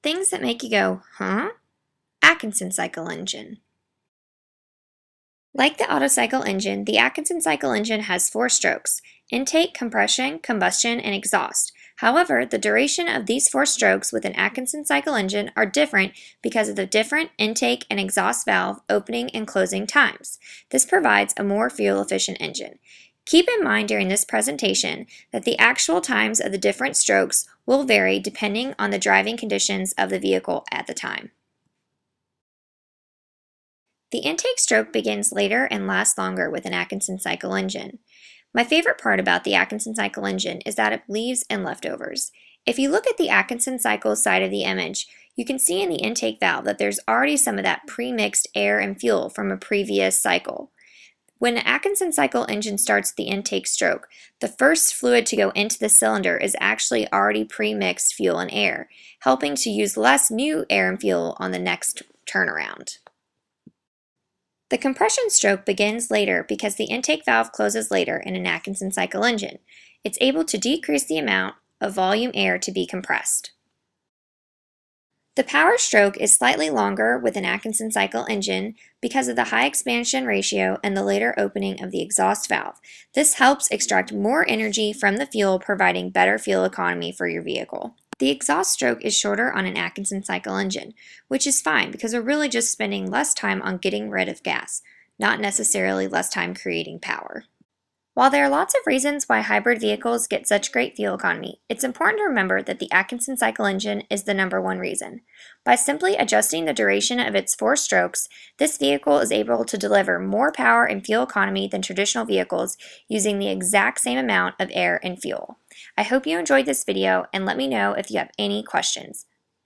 Things that make you go, huh? Atkinson Cycle Engine. Like the Otto cycle engine, the Atkinson cycle engine has 4 strokes: intake, compression, combustion, and exhaust. However, the duration of these 4 strokes with an Atkinson cycle engine are different because of the different intake and exhaust valve opening and closing times. This provides a more fuel-efficient engine. Keep in mind during this presentation that the actual times of the different strokes will vary depending on the driving conditions of the vehicle at the time. The intake stroke begins later and lasts longer with an Atkinson cycle engine. My favorite part about the Atkinson cycle engine is that it leaves in leftovers. If you look at the Atkinson cycle side of the image, you can see in the intake valve that there's already some of that pre-mixed air and fuel from a previous cycle. When the Atkinson cycle engine starts the intake stroke, the first fluid to go into the cylinder is actually already pre-mixed fuel and air, helping to use less new air and fuel on the next turnaround. The compression stroke begins later because the intake valve closes later in an Atkinson cycle engine. It's able to decrease the amount of volume air to be compressed. The power stroke is slightly longer with an Atkinson cycle engine because of the high expansion ratio and the later opening of the exhaust valve. This helps extract more energy from the fuel, providing better fuel economy for your vehicle. The exhaust stroke is shorter on an Atkinson cycle engine, which is fine because we're really just spending less time on getting rid of gas, not necessarily less time creating power. While there are lots of reasons why hybrid vehicles get such great fuel economy, it's important to remember that the Atkinson cycle engine is the #1 reason. By simply adjusting the duration of its 4 strokes, this vehicle is able to deliver more power and fuel economy than traditional vehicles using the exact same amount of air and fuel. I hope you enjoyed this video and let me know if you have any questions.